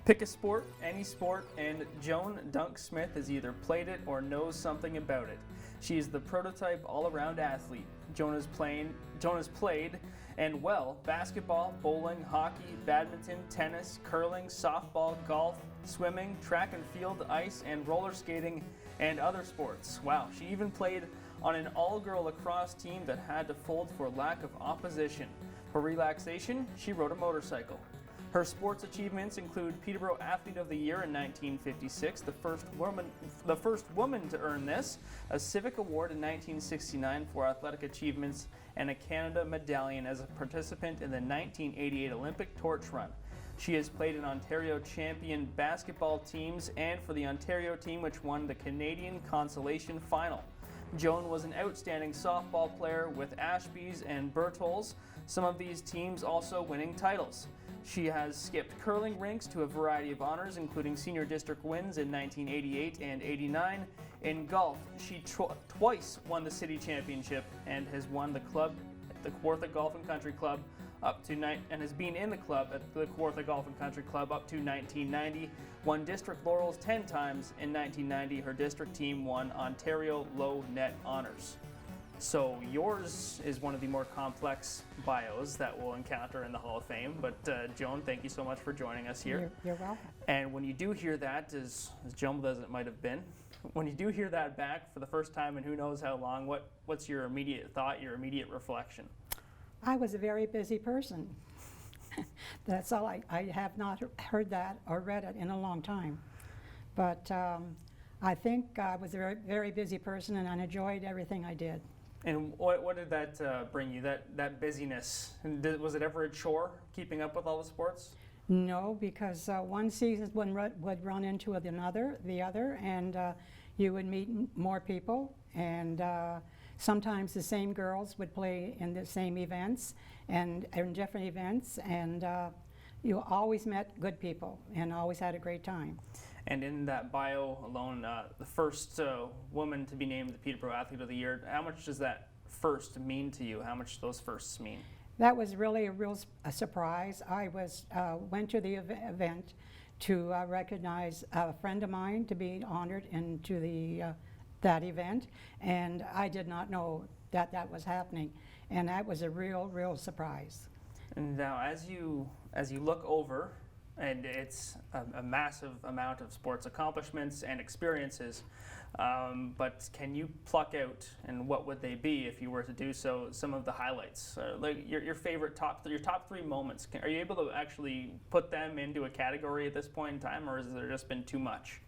Pick a sport, any sport, and Joan Dunk Smith has either played it or knows something about it. She is the prototype all-around athlete. Joan has played, and well, basketball, bowling, hockey, badminton, tennis, curling, softball, golf, swimming, track and field, ice, and roller skating, and other sports. Wow, she even played on an all-girl lacrosse team that had to fold for lack of opposition. For relaxation, she rode a motorcycle. Her sports achievements include Peterborough Athlete of the Year in 1956, the first woman to earn this, a Civic Award in 1969 for athletic achievements, and a Canada Medallion as a participant in the 1988 Olympic torch run. She has played in Ontario champion basketball teams and for the Ontario team which won the Canadian Consolation Final. Joan was an outstanding softball player with Ashby's and Bertolds, some of these teams also winning titles. She has skipped curling rinks to a variety of honors, including senior district wins in 1988 and 89. In golf, she twice won the city championship and has won the club at the Kawartha Golf and Country Club and has been in the club at the Kawartha Golf and Country Club up to 1990. Won district laurels 10 times. In 1990, her district team won Ontario Low Net honors. So yours is one of the more complex bios that we'll encounter in the Hall of Fame. But Joan, thank you so much for joining us here. You're welcome. And when you do hear that, as jumbled as it might have been, when you do hear that back for the first time and who knows how long, what's your immediate thought, your immediate reflection? I was a very busy person. That's all. I have not heard that or read it in a long time. But I think I was a very, very busy person and I enjoyed everything I did. And what did that bring you, that busyness? And was it ever a chore, keeping up with all the sports? No, because one season would run into the other, and you would meet more people, and sometimes the same girls would play in the same events and in different events, and you always met good people and always had a great time. And in that bio alone, the first woman to be named the Peterborough Athlete of the Year, how much does that first mean to you? How much do those firsts mean? That was really a surprise. I went to the event to recognize a friend of mine to be honored into that event, and I did not know that was happening, and that was a real surprise. And now, as you look over, and it's a massive amount of sports accomplishments and experiences, but can you pluck out, and what would they be if you were to do so, some of the highlights, like your favorite your top three moments? Are you able to actually put them into a category at this point in time, or has there just been too much?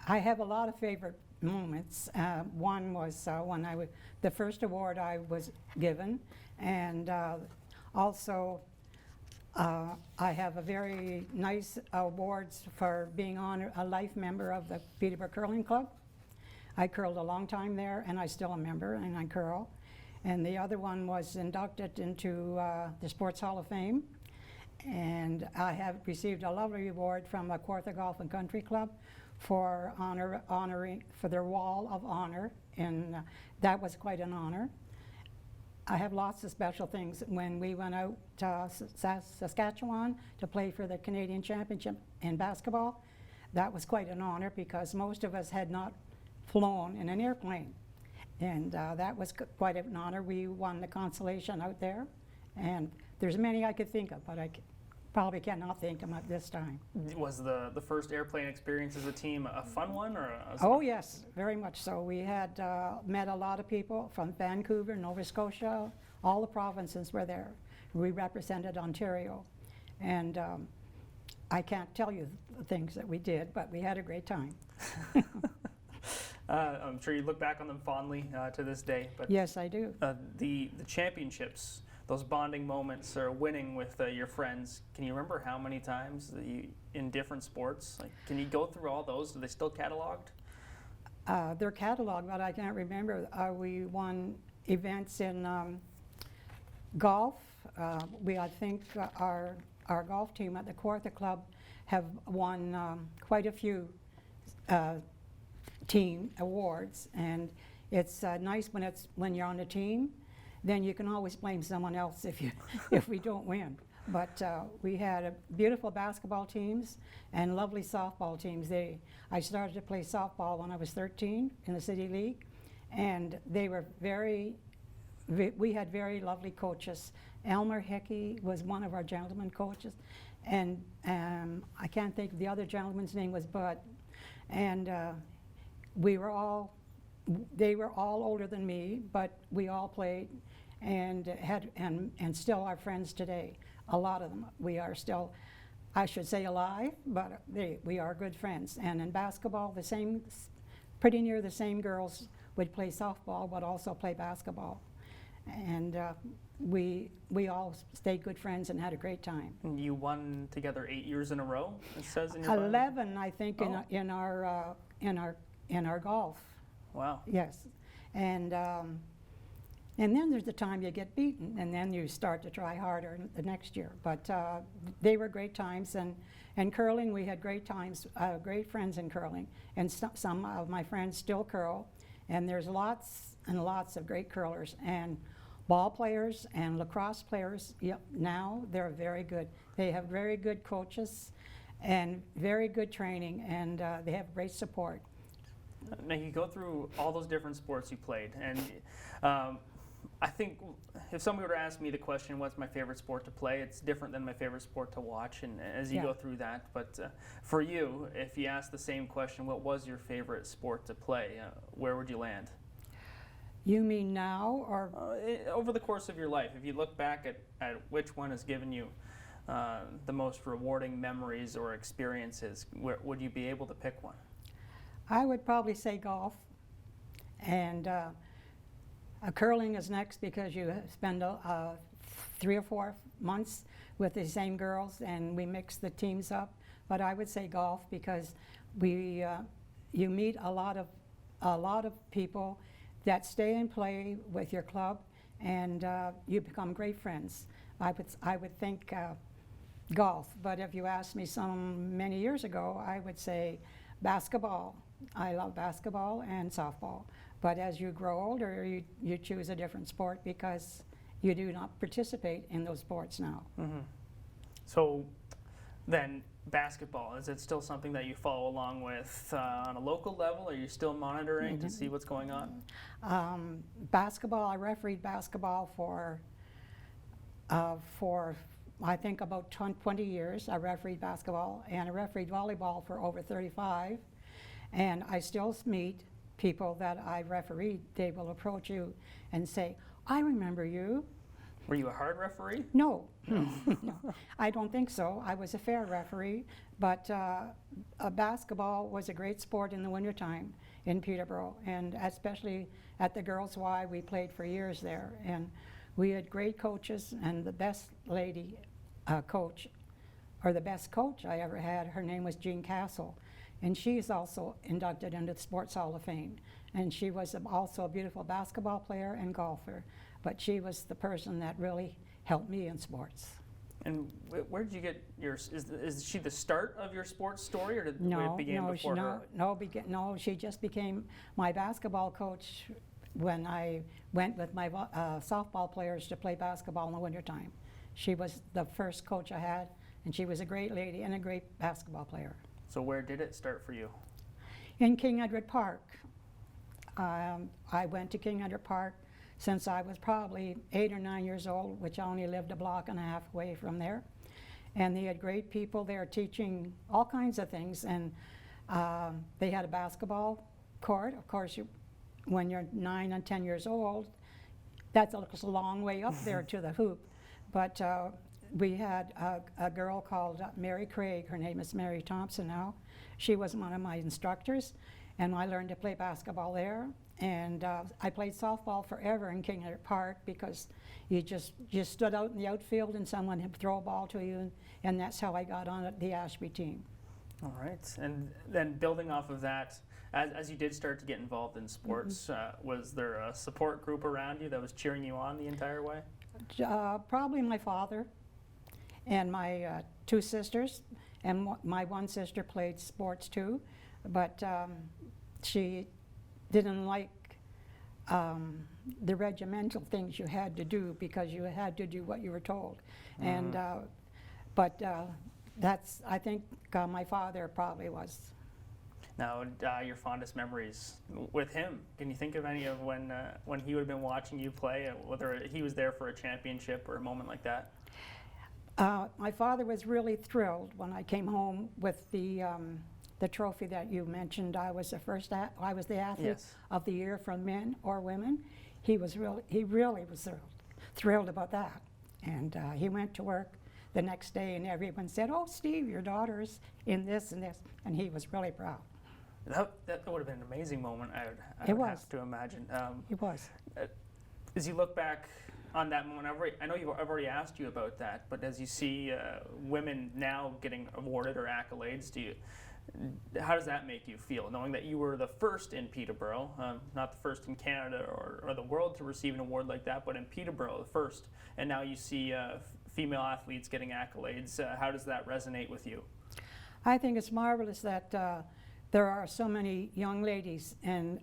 I have a lot of favorite moments. One was when the first award I was given, and also I have a very nice awards for being a life member of the Peterborough Curling Club. I curled a long time there, and I still a member, and I curl. And the other one was inducted into the Sports Hall of Fame. And I have received a lovely award from the Kawartha Golf and Country Club for honoring for their Wall of Honor, and that was quite an honor. I have lots of special things. When we went out to Saskatchewan to play for the Canadian Championship in basketball, that was quite an honor because most of us had not flown in an airplane. And that was quite an honor. We won the consolation out there. And there's many I could think of, but I probably cannot think of them at this time. Was the first airplane experience as a team a fun one? Oh yes, very much so. We had met a lot of people from Vancouver, Nova Scotia, all the provinces were there. We represented Ontario. And I can't tell you the things that we did, but we had a great time. I'm sure you look back on them fondly to this day. But yes, I do. The championships, those bonding moments, or winning with your friends, can you remember how many times in different sports? Like, can you go through all those? Are they still cataloged? They're cataloged, but I can't remember. We won events in golf. I think our golf team at the Kawartha Club have won quite a few team awards, and it's nice when you're on a team. Then you can always blame someone else if we don't win. But we had beautiful basketball teams and lovely softball teams. I started to play softball when I was 13 in the City League, and they were we had very lovely coaches. Elmer Hickey was one of our gentleman coaches, and I can't think of the other gentleman's name was Bud. And they were all older than me, but we all played and still are friends today. A lot of them. We are still, I should say, alive, but we are good friends. And in basketball, pretty near the same girls would play softball, but also play basketball. And we all stayed good friends and had a great time. And you won together 8 years in a row, it says in your bio? 11, I think, Oh. in our golf. Wow. Yes, and then there's the time you get beaten, and then you start to try harder the next year. But they were great times, and curling, we had great times, great friends in curling, and some of my friends still curl, and there's lots and lots of great curlers, and ball players and lacrosse players. Yep, now they're very good. They have very good coaches and very good training, and they have great support. Now you go through all those different sports you played, and I think if somebody were to ask me the question, what's my favorite sport to play, it's different than my favorite sport to watch, and as you Yeah. go through that. But for you, if you ask the same question, what was your favorite sport to play, where would you land? You mean now, or Over the course of your life, if you look back at which one has given you the most rewarding memories or experiences, would you be able to pick one? I would probably say golf, and curling is next because you spend 3 or 4 months with the same girls, and we mix the teams up. But I would say golf because you meet a lot of people that stay and play with your club, and you become great friends. I would think golf, but if you asked me many years ago, I would say basketball. I love basketball and softball, but as you grow older, you choose a different sport because you do not participate in those sports now. Mm-hmm. So then basketball, is it still something that you follow along with on a local level? Are you still monitoring to see what's going on? Basketball, I refereed basketball for I think about 20 years. I refereed basketball, and I refereed volleyball for over 35. And I still meet people that I refereed. They will approach you and say, I remember you. Were you a hard referee? No, no, I don't think so. I was a fair referee, but basketball was a great sport in the wintertime in Peterborough, and especially at the Girls' Y, we played for years there. And we had great coaches, and the best lady coach, or the best coach I ever had, her name was Jean Castle. And she's also inducted into the Sports Hall of Fame. And she was also a beautiful basketball player and golfer. But she was the person that really helped me in sports. And where did you get your, is she the start of your sports story, or did it begin before her? No, she just became my basketball coach when I went with my softball players to play basketball in the wintertime. She was the first coach I had, and she was a great lady and a great basketball player. So where did it start for you? In King Edward Park. I went to King Edward Park since I was probably 8 or 9 years old, which I only lived a block and a half away from there. And they had great people there teaching all kinds of things. And they had a basketball court. Of course, when you're 9 and 10 years old, that's a long way up there to the hoop. But we had a girl called Mary Craig. Her name is Mary Thompson now. She was one of my instructors, and I learned to play basketball there. And I played softball forever in King Edward Park because you stood out in the outfield and someone would throw a ball to you, and that's how I got on the Ashby team. All right, and then building off of that, as you did start to get involved in sports, was there a support group around you that was cheering you on the entire way? Probably my father and my 2 sisters, and my one sister played sports too, but she didn't like the regimental things you had to do because you had to do what you were told. And but that's, I think my father probably was. Now, your fondest memories with him. Can you think of any of when he would have been watching you play, whether he was there for a championship or a moment like that? My father was really thrilled when I came home with the trophy that you mentioned. I was I was the athlete Yes. of the year for men or women. He really was thrilled about that. And he went to work the next day, and everyone said, "Oh, Steve, your daughter's in this and this," and he was really proud. That would have been an amazing moment. I It would was. have to imagine. It was. As you look back on that moment, I know I've already asked you about that, but as you see women now getting awarded or accolades, how does that make you feel, knowing that you were the first in Peterborough, not the first in Canada or the world to receive an award like that, but in Peterborough, the first, and now you see female athletes getting accolades. How does that resonate with you? I think it's marvelous that there are so many young ladies in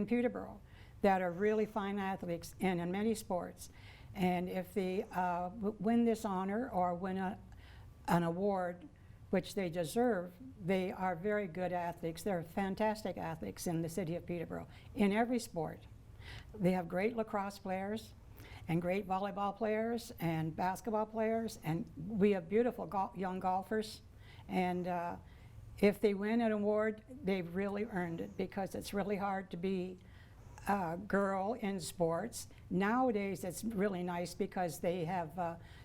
Peterborough that are really fine athletes and in many sports. And if they win this honor or win an award, which they deserve, they are very good athletes. They're fantastic athletes in the city of Peterborough in every sport. They have great lacrosse players and great volleyball players and basketball players, and we have beautiful young golfers. And if they win an award, they've really earned it, because it's really hard to be a girl in sports. Nowadays it's really nice because they have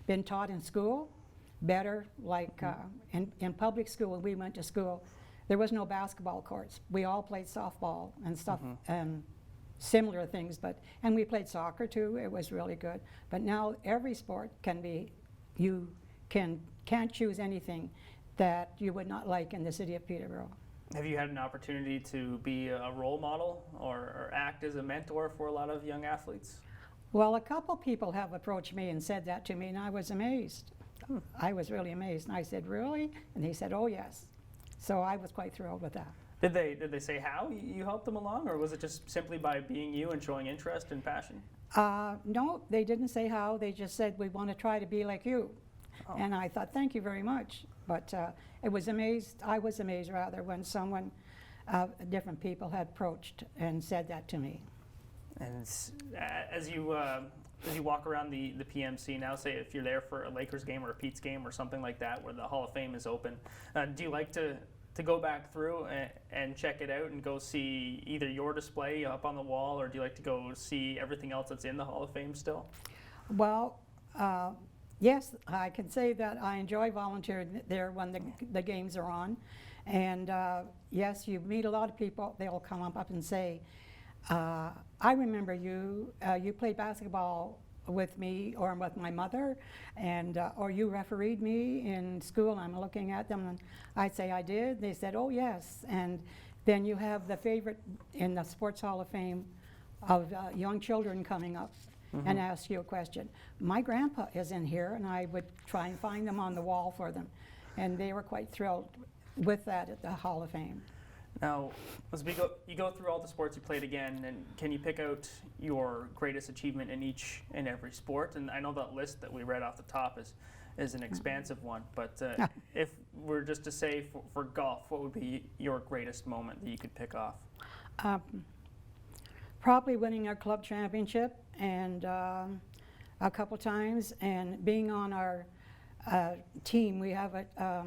been taught in school better, like in public school when we went to school, there was no basketball courts. We all played softball and stuff and similar things, and we played soccer too. It was really good. But now every sport can be, you can't choose anything that you would not like in the city of Peterborough. Have you had an opportunity to be a role model or act as a mentor for a lot of young athletes? Well, a couple people have approached me and said that to me, and I was amazed. I was really amazed, and I said, "Really?" And he said, "Oh, yes." So I was quite thrilled with that. Did they say how you helped them along, or was it just simply by being you and showing interest and passion? No, they didn't say how. They just said, "We want to try to be like you." Oh. And I thought, "Thank you very much." But I was amazed rather, when someone, different people had approached and said that to me. And as you walk around the PMC now, say if you're there for a Lakers game or a Pete's game or something like that, where the Hall of Fame is open, do you like to go back through and check it out and go see either your display up on the wall, or do you like to go see everything else that's in the Hall of Fame still? Well, yes, I can say that I enjoy volunteering there when the games are on. And yes, you meet a lot of people. They'll come up and say, "I remember you. You played basketball with me or with my mother, and or you refereed me in school." And I'm looking at them, and I'd say, "I did." They said, "Oh, yes." And then you have the favorite in the Sports Hall of Fame of young children coming up and ask you a question. "My grandpa is in here," and I would try and find them on the wall for them. And they were quite thrilled with that at the Hall of Fame. Now, as you go through all the sports you played again, and can you pick out your greatest achievement in each and every sport? And I know that list that we read off the top is an expansive one, but if we're just to say for golf, what would be your greatest moment that you could pick off? Probably winning our club championship and a couple times, and being on our team. We have a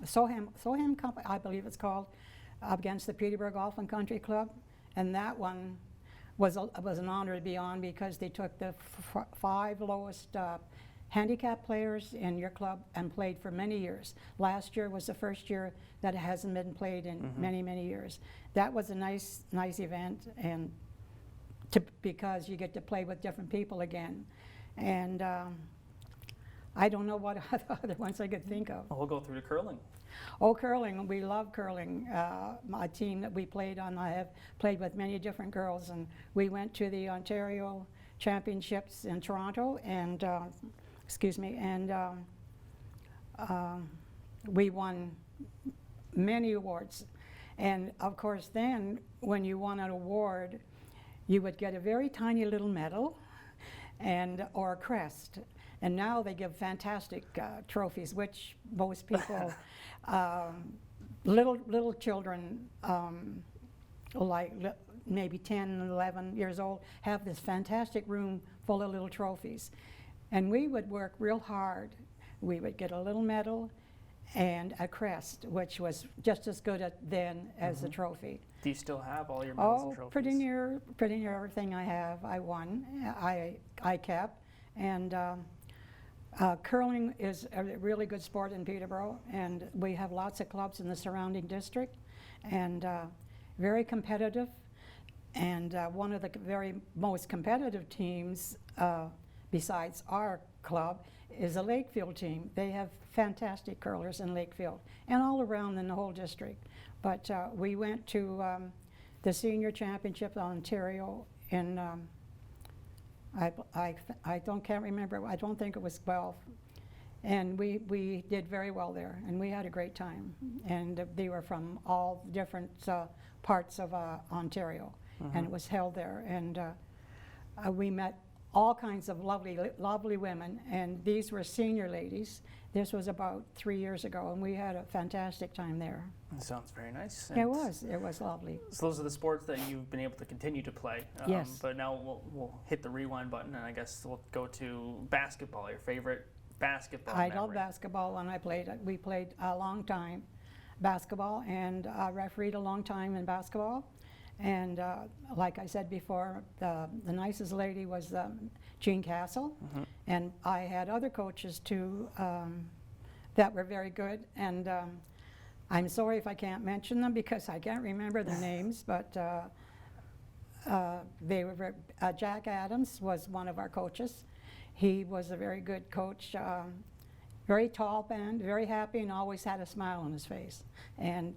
Soham Company, I believe it's called, against the Peterborough Golf and Country Club, and that one was an honor to be on, because they took the 5 lowest handicap players in your club and played for many years. Last year was the first year that it hasn't been played in many years. That was a nice event, and because you get to play with different people again. And I don't know what other ones I could think of. Well, we'll go through to curling. Oh, curling, we love curling. My team that we played on, I have played with many different girls, and we went to the Ontario Championships in Toronto, and we won many awards. And of course then, when you won an award, you would get a very tiny little medal or a crest. And now they give fantastic trophies, which most people, little children, maybe 10, 11 years old, have this fantastic room full of little trophies. And we would work real hard. We would get a little medal and a crest, which was just as good then as the trophy. Do you still have all your medals and trophies? Pretty near everything I have, I won, I kept. And curling is a really good sport in Peterborough, and we have lots of clubs in the surrounding district, and very competitive. And one of the very most competitive teams, besides our club, is a Lakefield team. They have fantastic curlers in Lakefield and all around in the whole district. But we went to the senior championship in Ontario in, can't remember, I don't think it was 12. And we did very well there, and we had a great time. And they were from all different parts of Ontario, and it was held there. And we met all kinds of lovely women, and these were senior ladies. This was about 3 years ago, and we had a fantastic time there. That sounds very nice. It was lovely. So those are the sports that you've been able to continue to play. Yes. But now we'll hit the rewind button, and I guess we'll go to basketball, your favorite basketball I memory. love basketball. When I played, we played a long time basketball, and I refereed a long time in basketball. And like I said before, the nicest lady was Jean Castle, and I had other coaches too that were very good. And I'm sorry if I can't mention them because I can't remember their names, but they were Jack Adams was one of our coaches. He was a very good coach, very tall man, very happy, and always had a smile on his face, and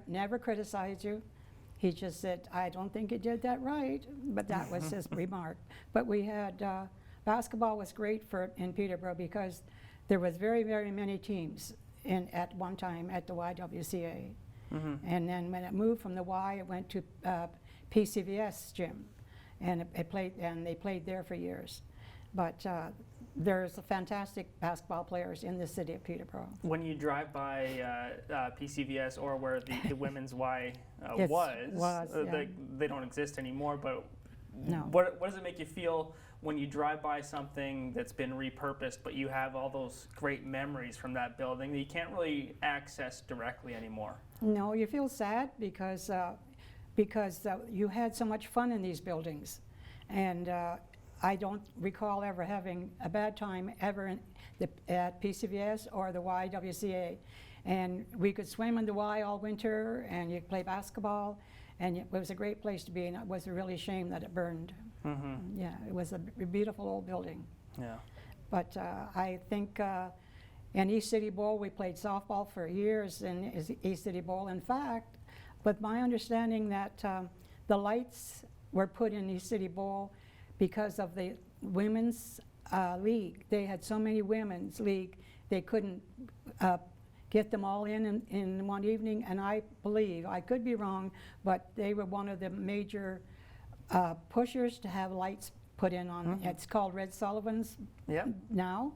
never criticized you. He just said, I don't think you did that right, but that was his remark. But we had, basketball was great in Peterborough because there was very, very many teams at one time at the YWCA. And then when it moved from the Y, it went to PCVS gym, and they played there for years. But there's fantastic basketball players in the city of Peterborough. When you drive by PCVS or where the women's Y yeah. they don't exist anymore, but No. what does it make you feel when you drive by something that's been repurposed, but you have all those great memories from that building that you can't really access directly anymore? No, you feel sad because you had so much fun in these buildings, and I don't recall ever having a bad time ever at PCVS or the YWCA. And we could swim in the Y all winter, and you could play basketball, and it was a great place to be, and it was really a shame that it burned. Yeah, it was a beautiful old building. Yeah. But I think in East City Bowl, we played softball for years in East City Bowl. In fact, with my understanding that the lights were put in East City Bowl because of the women's league. They had so many women's league, they couldn't get them all in one evening, and I believe, I could be wrong, but they were one of the major pushers to have lights put in on. It's called Red Sullivan's now,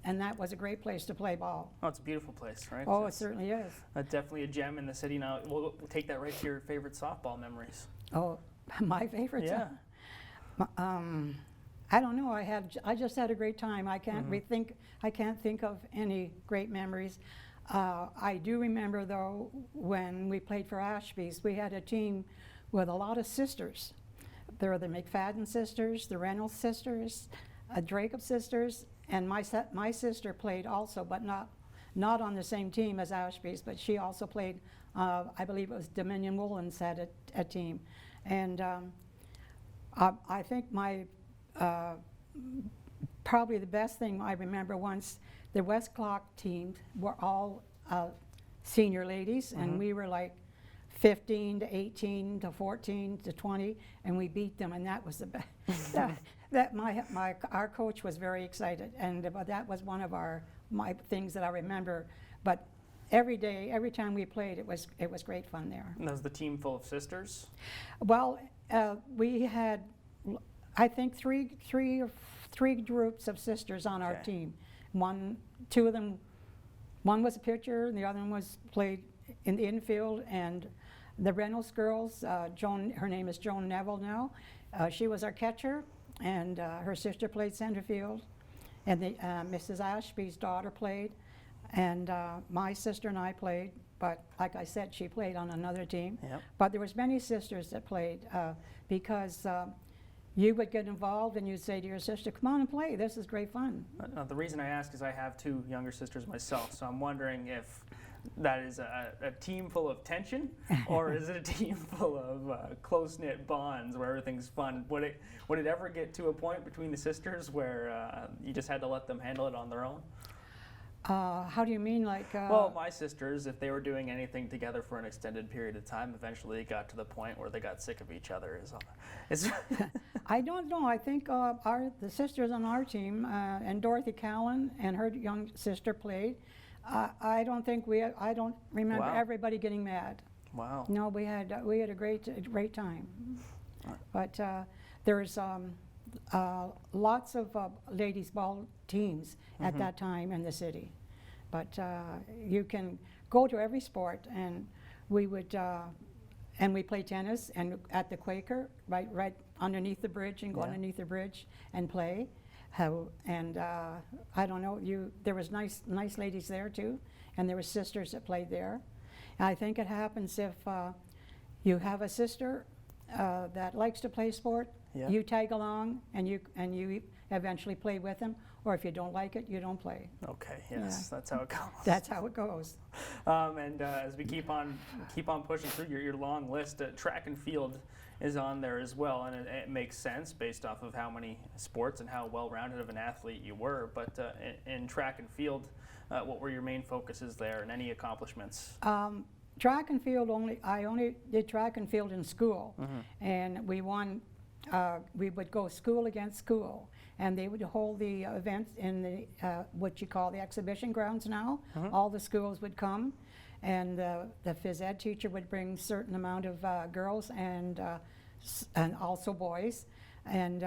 and that was a great place to play ball. Oh, it's a beautiful place, right? Oh, it certainly is. Definitely a gem in the city. Now, we'll take that right to your favorite softball memories. Oh, my favorite. Yeah. I don't know. I just had a great time. I can't I can't think of any great memories. I do remember though when we played for Ashby's, we had a team with a lot of sisters. There were the McFadden sisters, the Reynolds sisters, Jacob sisters, and my sister played also, but not on the same team as Ashby's, but she also played. I believe it was Dominion Woolens had a team, and. I think probably the best thing I remember once, the West Clock team were all senior ladies, and we were like 15 to 18 to 14 to 20, and we beat them, and that was the best. Our coach was very excited, and that was one of my things that I remember. But every day, every time we played, it was great fun there. And that was the team full of sisters? Well, we had, I think, three groups of sisters on our Okay. team. Two of them, one was a pitcher, and the other one was played in the infield. And the Reynolds girls, Joan, her name is Joan Neville now. She was our catcher, and her sister played center field. And Mrs. Ashby's daughter played, and my sister and I played. But like I said, she played on another team. Yep. But there was many sisters that played because you would get involved and you'd say to your sister, "Come on and play. This is great fun." The reason I ask is I have two younger sisters myself, so I'm wondering if that is a team full of tension, or is it a team full of close-knit bonds where everything's fun? Would it ever get to a point between the sisters where you just had to let them handle it on their own? How do you mean, like? Well, my sisters, if they were doing anything together for an extended period of time, eventually it got to the point where they got sick of each other. I don't know. I think the sisters on our team, and Dorothy Callan and her young sister played. I don't remember Wow. everybody getting mad. Wow. No, we had a great time. But there's lots of ladies ball teams at that time in the city. But you can go to every sport, and we would and we play tennis and at the Quaker, right underneath the bridge, and go underneath the bridge and play. And I don't know, there was nice ladies there too, and there were sisters that played there. And I think it happens if you have a sister that likes to play sport, Yeah. you tag along and you eventually play with them, or if you don't like it, you don't play. Okay. Yes, that's how it goes. That's how it goes. And as we keep on pushing through your long list, track and field is on there as well, and it makes sense based off of how many sports and how well-rounded of an athlete you were. But in track and field, what were your main focuses there, and any accomplishments? Track and field I only did track and field in school, and we won. We would go school against school, and they would hold the events in the what you call the exhibition grounds now. All the schools would come, and the phys ed teacher would bring a certain amount of girls and also boys. And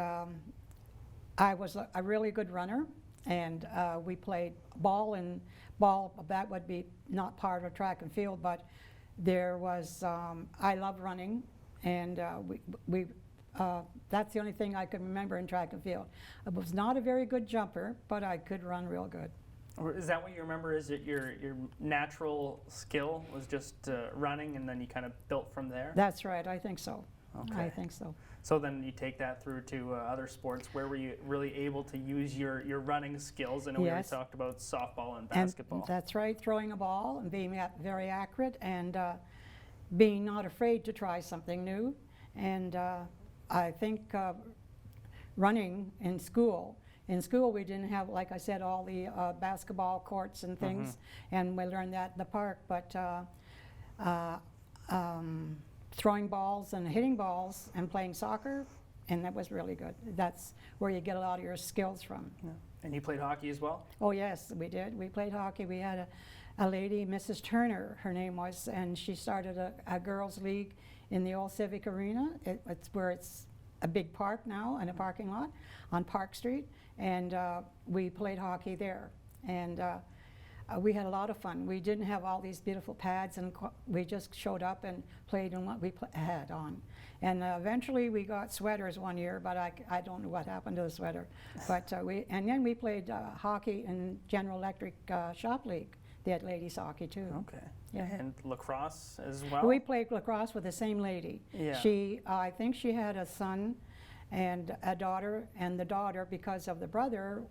I was a really good runner, and we played ball, that would be not part of track and field, but there was, I loved running, and that's the only thing I could remember in track and field. I was not a very good jumper, but I could run real good. Or is that what you remember? Is it your natural skill was just running, and then you kind of built from there? That's right, I think so. Okay. I think so. So then you take that through to other sports. Where were you really able to use your running skills? I know we already Yes. talked about softball and basketball. And that's right, throwing a ball and being very accurate, and being not afraid to try something new. And I think running in school we didn't have, like I said, all the basketball courts and things, and we learned that in the park. But throwing balls and hitting balls and playing soccer, and that was really good. That's where you get a lot of your skills from. Yeah. And you played hockey as well? Oh yes, we did. We played hockey. We had a lady, Mrs. Turner, her name was, and she started a girls' league in the old Civic Arena. It's where it's a big park now, and a parking lot on Park Street, and we played hockey there. And we had a lot of fun. We didn't have all these beautiful pads, and we just showed up and played in what we had on. And eventually we got sweaters one year, but I don't know what happened to the sweater. But then we played hockey in General Electric Shop League. They had ladies hockey too. Okay. Yeah. And lacrosse as well? We played lacrosse with the same lady. Yeah. I think she had a son and a daughter, and the daughter, because of the brother,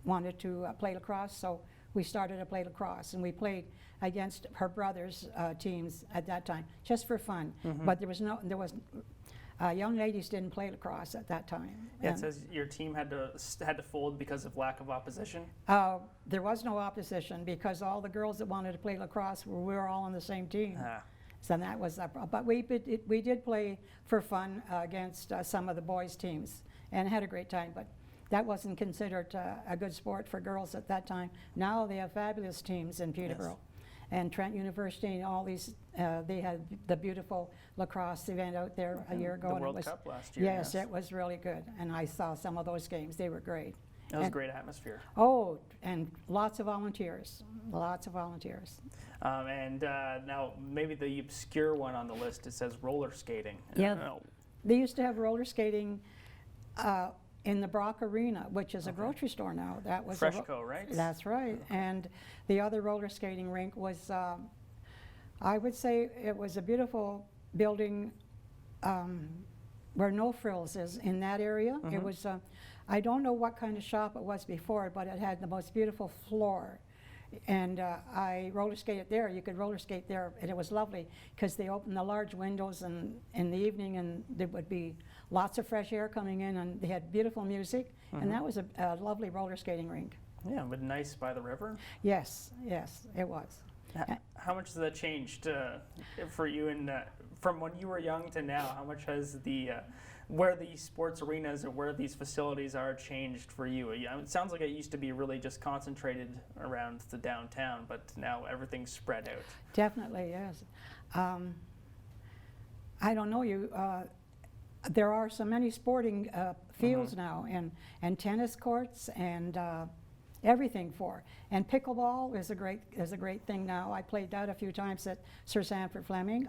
wanted to play lacrosse, so we started to play lacrosse, and we played against her brother's teams at that time, just for fun. But young ladies didn't play lacrosse at that time. Yeah, it says your team had to fold because of lack of opposition. There was no opposition because all the girls that wanted to play lacrosse we were all on the same team. So that was, but we did play for fun against some of the boys' teams and had a great time. But that wasn't considered a good sport for girls at that time. Now they have fabulous teams in Peterborough. and Trent University and all these, they had the beautiful lacrosse event out there a year ago. The and World Cup last year. Yes, it was really good. And I saw some of those games. They were great. That was a great atmosphere. Oh, and lots of volunteers. Lots of volunteers. Now, maybe the obscure one on the list, it says roller skating. Yeah, they used to have roller skating in the Brock Arena, which is a grocery store now. That was Freshco, right? That's right. And the other roller skating rink was, I would say, it was a beautiful building where No Frills is in that area. It was, I don't know what kind of shop it was before, but it had the most beautiful floor. And I roller skated there. You could roller skate there, and it was lovely because they opened the large windows in the evening, and there would be lots of fresh air coming in, and they had beautiful music, and that was a lovely roller skating rink. Yeah, but nice by the river. Yes, yes, it was. How much has that changed for you, and from when you were young to now? How much has where these sports arenas or where these facilities are changed for you? It sounds like it used to be really just concentrated around the downtown, but now everything's spread out. Definitely, yes. I don't know, there are so many sporting fields now, and tennis courts, and everything for. And pickleball is a great thing now. I played that a few times at Sir Sanford Fleming.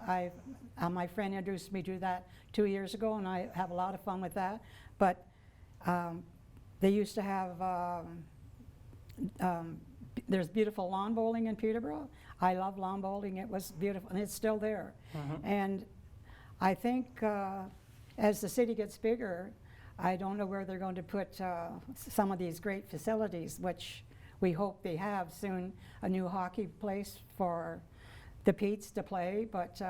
My friend introduced me to that 2 years ago, and I have a lot of fun with that. But they used to have, there's beautiful lawn bowling in Peterborough. I love lawn bowling. It was beautiful, and it's still there. And I think as the city gets bigger, I don't know where they're going to put some of these great facilities, which we hope they have soon, a new hockey place for the Petes to play, but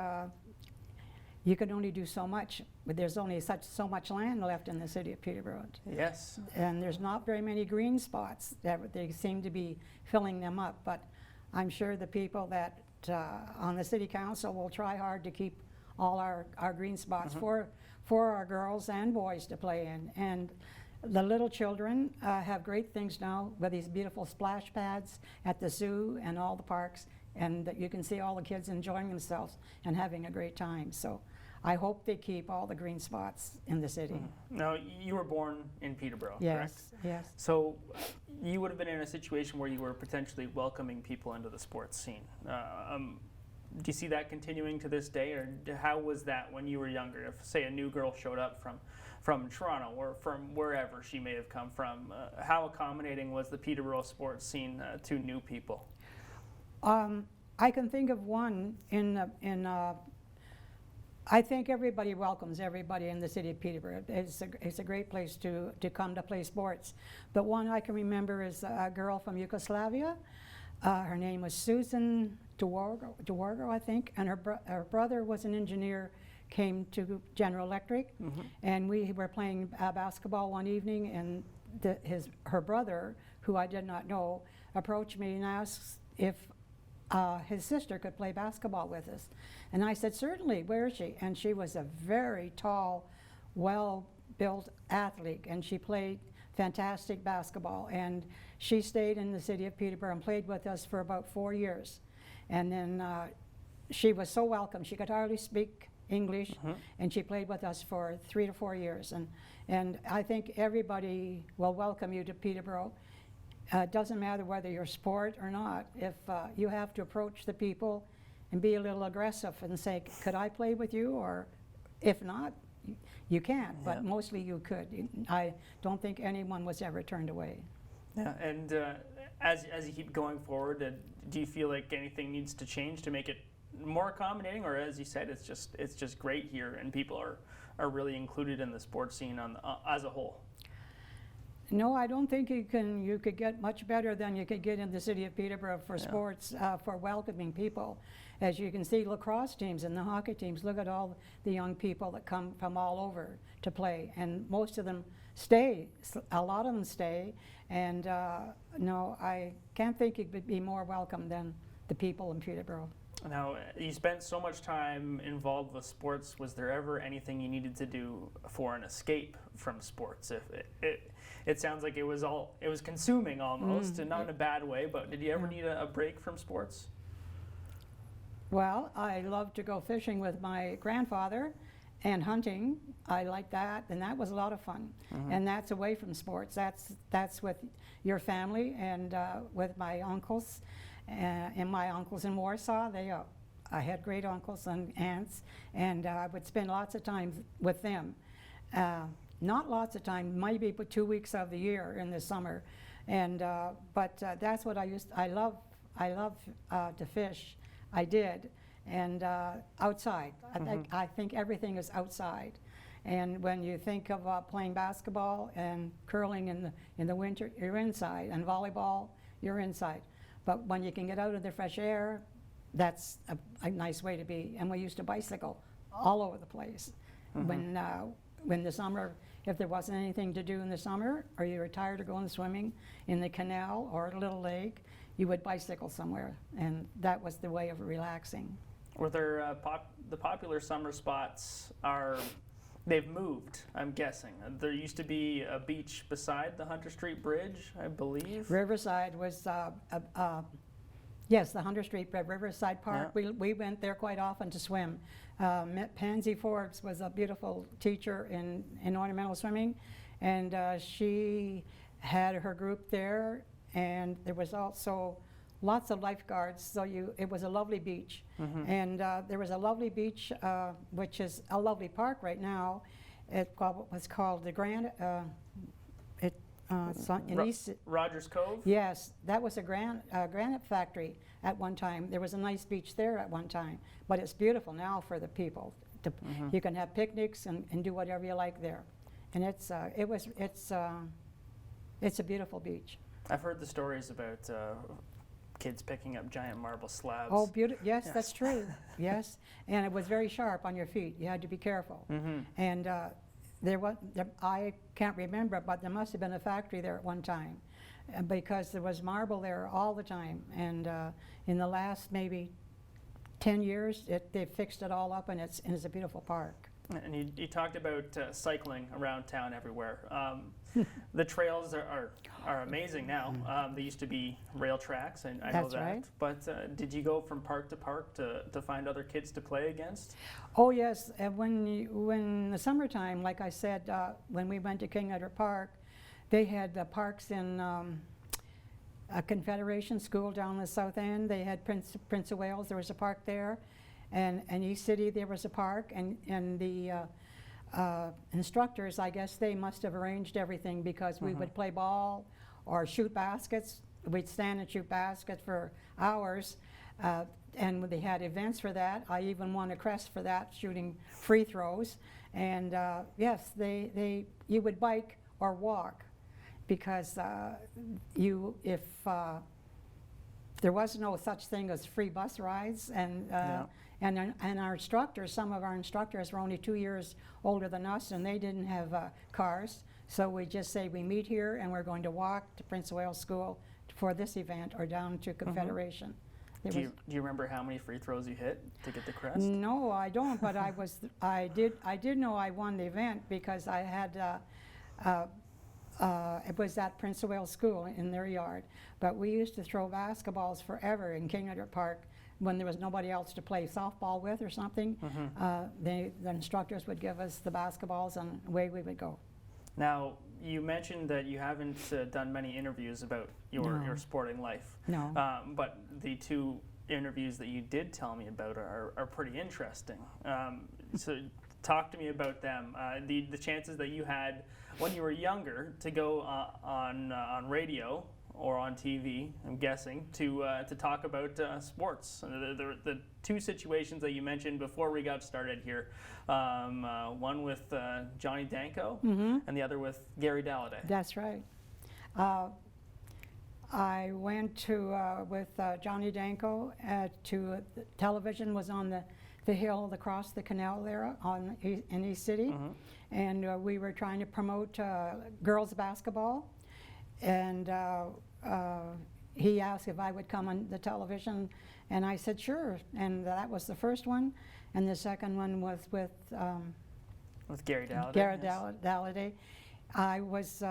you can only do so much. But there's only so much land left in the city of Peterborough. Yes. And there's not very many green spots. They seem to be filling them up, but I'm sure the people that on the city council will try hard to keep all our green spots for our girls and boys to play in. And the little children have great things now with these beautiful splash pads at the zoo and all the parks, and that you can see all the kids enjoying themselves and having a great time. So I hope they keep all the green spots in the city. Now, you were born in Peterborough, Yes, correct? yes. So you would have been in a situation where you were potentially welcoming people into the sports scene. Do you see that continuing to this day, or how was that when you were younger? If, say, a new girl showed up from Toronto or from wherever she may have come from, how accommodating was the Peterborough sports scene to new people? I can think of one I think everybody welcomes everybody in the city of Peterborough. It's a great place to come to play sports. But one I can remember is a girl from Yugoslavia. Her name was Susan Dwargo, I think, and her brother was an engineer, came to General Electric, and we were playing basketball one evening, and her brother, who I did not know, approached me and asked if his sister could play basketball with us. And I said, certainly, where is she? And she was a very tall, well-built athlete, and she played fantastic basketball. And she stayed in the city of Peterborough and played with us for about 4 years. And then she was so welcome. She could hardly speak English, and she played with us for 3 to 4 years. And I think everybody will welcome you to Peterborough. It doesn't matter whether you're sport or not. If you have to approach the people and be a little aggressive and say, could I play with you? Or if not, you can't, but mostly you could. I don't think anyone was ever turned away. Yeah, and as you keep going forward, do you feel like anything needs to change to make it more accommodating, or as you said, it's just great here and people are really included in the sports scene as a whole? No, I don't think you could get much better than you could get in the city of Peterborough for sports, for welcoming people. As you can see, lacrosse teams and the hockey teams, look at all the young people that come from all over to play, and most of them stay. A lot of them stay, and no, I can't think it would be more welcome than the people in Peterborough. Now, you spent so much time involved with sports. Was there ever anything you needed to do for an escape from sports? If it sounds like it was consuming almost, and not in a bad way, but did you ever need a break from sports? Well, I love to go fishing with my grandfather and hunting. I like that, and that was a lot of fun. And that's away from sports. That's with your family and with my uncles. And my uncles in Warsaw, I had great uncles and aunts, and I would spend lots of time with them. Not lots of time, maybe but 2 weeks of the year in the summer. And but that's what I love to fish. I did, and outside. I think everything is outside. And when you think of playing basketball and curling in the winter, you're inside, and volleyball, you're inside. But when you can get out of the fresh air, that's a nice way to be. And we used to bicycle all over the place. When the summer, if there wasn't anything to do in the summer, or you were tired of going swimming in the canal or a little lake, you would bicycle somewhere, and that was the way of relaxing. Were there the popular summer spots they've moved, I'm guessing. There used to be a beach beside the Hunter Street Bridge, I believe. Riverside was, yes, the Hunter Street Riverside Park. Yeah. We went there quite often to swim. Pansy Forbes was a beautiful teacher in ornamental swimming, and she had her group there, and there was also lots of lifeguards, so it was a lovely beach. And there was a lovely beach, which is a lovely park right now. It was called the Rogers Cove? Yes, that was a granite factory at one time. There was a nice beach there at one time, but it's beautiful now for the people. You can have picnics and do whatever you like there, and it's a beautiful beach. I've heard the stories about kids picking up giant marble slabs. Oh, beautiful! Yes, that's true. Yes, and it was very sharp on your feet. You had to be careful. And I can't remember, but there must have been a factory there at one time, because there was marble there all the time. And in the last maybe 10 years, they fixed it all up, and it's a beautiful park. And you talked about cycling around town everywhere. The trails are amazing now. They used to be rail tracks, and I know That's that. right. But did you go from park to park to find other kids to play against? Oh yes, and when the summertime, like I said, when we went to King Edward Park, they had the parks in a Confederation school down the south end. They had Prince of Wales. There was a park there. And in East City there was a park, and the instructors, I guess they must have arranged everything, because we would play ball or shoot baskets. We'd stand and shoot baskets for hours, and they had events for that. I even won a crest for that, shooting free throws. And yes, you would bike or walk, because if there was no such thing as free bus rides, and our instructors, some of our instructors were only 2 years older than us, and they didn't have cars. So we just say, we meet here, and we're going to walk to Prince of Wales School for this event, or down to Confederation. Do you remember how many free throws you hit to get the crest? No, I don't. But I did know I won the event, because I had. It was at Prince of Wales School in their yard. But we used to throw basketballs forever in King Edward Park when there was nobody else to play softball with or something. The instructors would give us the basketballs, and away we would go. Now, you mentioned that you haven't done many interviews about your sporting life. No. But the 2 interviews that you did tell me about are pretty interesting. So talk to me about them. The chances that you had when you were younger to go on radio or on TV, I'm guessing, to talk about sports. The 2 situations that you mentioned before we got started here, one with Johnny Danko and the other with Gary Dalladay. That's right. I went to with Johnny Danko to television was on the hill across the canal there in East City, and we were trying to promote girls basketball, and he asked if I would come on the television, and I said sure, and that was the first one, and the second one was with Gary Dalladay. Dalladay. I was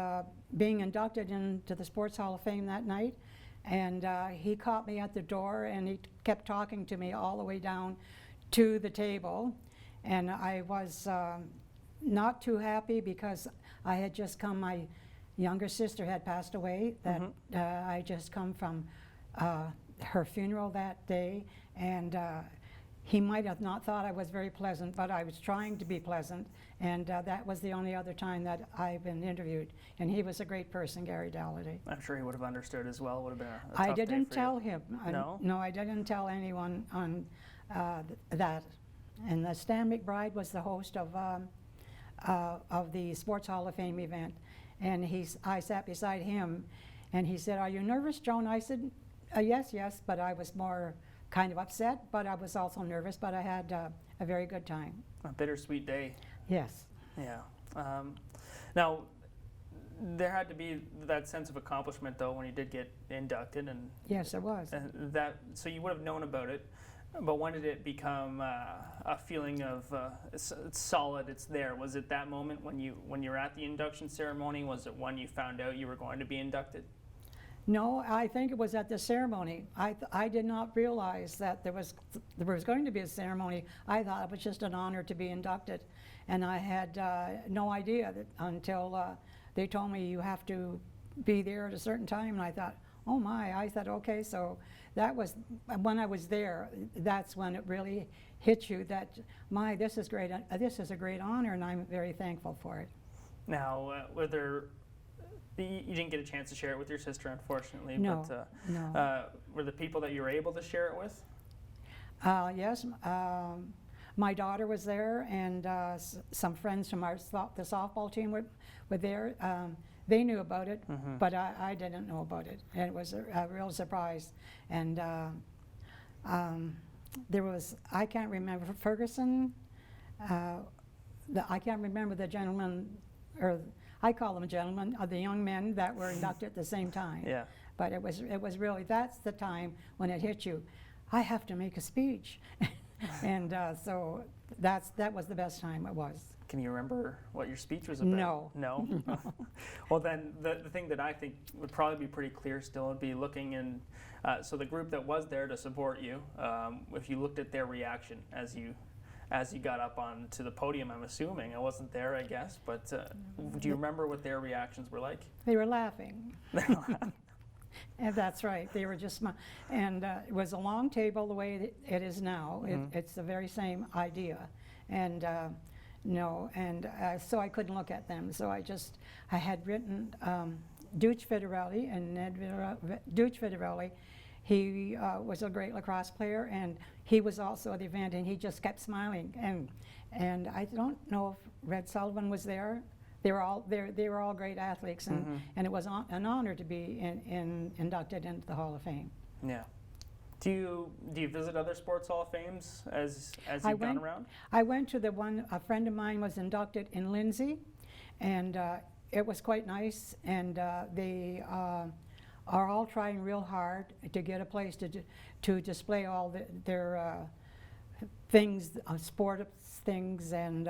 being inducted into the Sports Hall of Fame that night, and he caught me at the door, and he kept talking to me all the way down to the table, and I was not too happy because I had just come, my younger sister had passed away, that I just come from her funeral that day, and he might have not thought I was very pleasant, but I was trying to be pleasant, and that was the only other time that I've been interviewed. And he was a great person, Gary Dalladay. I'm sure he would have understood as well. Would have been a I tough day didn't for tell you. him. No? No, I didn't tell anyone on that. And Stan McBride was the host of the Sports Hall of Fame event, and I sat beside him, and he said, "Are you nervous, Joan?" I said, "Yes, yes," but I was more kind of upset, but I was also nervous, but I had a very good time. A bittersweet day. Yes. Yeah. Now, there had to be that sense of accomplishment, though, when you did get inducted, and Yes, it was. that. So you would have known about it, but when did it become a feeling of it's solid? It's there. Was it that moment when you were at the induction ceremony? Was it when you found out you were going to be inducted? No, I think it was at the ceremony. I did not realize that there was going to be a ceremony. I thought it was just an honor to be inducted, and I had no idea that until they told me you have to be there at a certain time, and I thought, oh my, I said, okay, so that was, when I was there, that's when it really hit you that, my, this is great, this is a great honor, and I'm very thankful for it. Now, you didn't get a chance to share it with your sister, unfortunately. No, but, no. Were the people that you were able to share it with? Yes, my daughter was there, and some friends from the softball team were there. They knew about it, but I didn't know about it, and it was a real surprise. And there was, I can't remember, Ferguson, I can't remember the gentleman, or I call them gentlemen, the young men that were inducted at the same time. Yeah. But it was really, that's the time when it hit you. I have to make a speech. And so that was the best time it was. Can you remember what your speech was about? No. No? Well, then the thing that I think would probably be pretty clear still would be looking in, so the group that was there to support you, if you looked at their reaction as you got up onto the podium. I'm assuming I wasn't there, I guess, but do you remember what their reactions were like? They were laughing. And that's right. They were just, and it was a long table the way it is now. It's the very same idea, and so I couldn't look at them. So I had written Dooch Federelli, and Dooch Federelli. He was a great lacrosse player, and he was also at the event, and he just kept smiling. And I don't know if Red Sullivan was there. They were all great athletes, and it was an honor to be inducted into the Hall of Fame. Yeah. Do you visit other sports Hall of Fames as you've gone around? I went to the one. A friend of mine was inducted in Lindsay, and it was quite nice. And they are all trying real hard to get a place to display all their things, sports things, and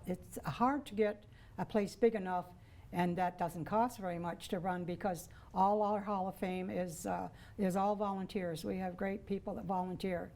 it's hard to get a place big enough, and that doesn't cost very much to run, because all our Hall of Fame is all volunteers. We have great people that volunteer,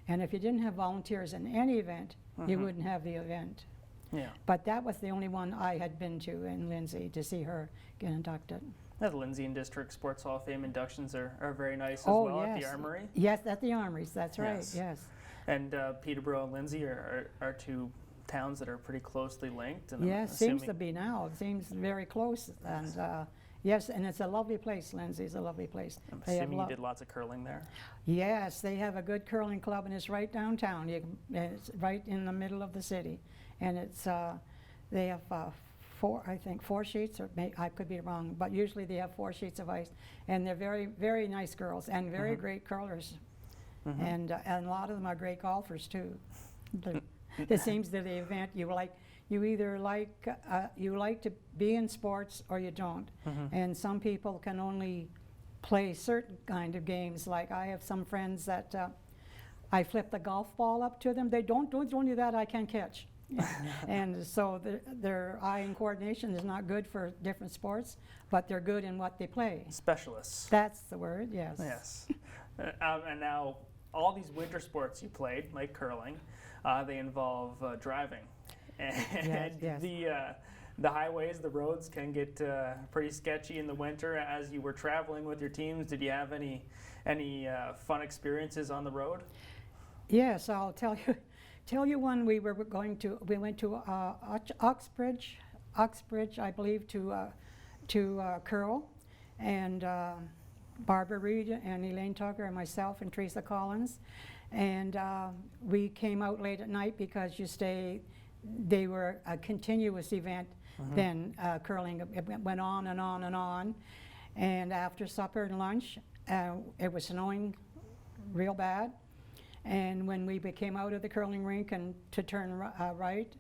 and if you didn't have volunteers in any event, you wouldn't have the event. Yeah. But that was the only one I had been to in Lindsay to see her get inducted. The Lindsay and District Sports Hall of Fame inductions are very nice as well, yes. at the Armory. Yes, at the Armories, that's right, Yes. yes. And Peterborough-Lindsay are two towns that are pretty closely linked. And Yes, seems to be now. It seems very close. And yes, and it's a lovely place. Lindsay's a lovely place. I'm assuming you did lots of curling there. Yes, they have a good curling club, and it's right downtown. It's right in the middle of the city. And it's they have four sheets, or I could be wrong, but usually they have 4 sheets of ice. And they're very, very nice girls, and very great curlers. And a lot of them are great golfers, too. It seems that the event you either like to be in sports or you don't. And some people can only play certain kind of games. Like I have some friends that I flip the golf ball up to them. They don't do that, I can't catch. And so their eye-hand coordination is not good for different sports, but they're good in what they play. Specialists. That's the word, yes. Yes. And now, all these winter sports you played, like curling, they involve driving. And Yes. The highways, the roads can get pretty sketchy in the winter. As you were traveling with your teams, did you have any fun experiences on the road? Yes, I'll tell you when we went to Uxbridge, I believe, to curl, and Barbara Reed and Elaine Tucker and myself and Teresa Collins, and we came out late at night because they were a continuous event. Then curling, it went on and on and on, and after supper and lunch, it was snowing real bad. And when we came out of the curling rink and to turn right,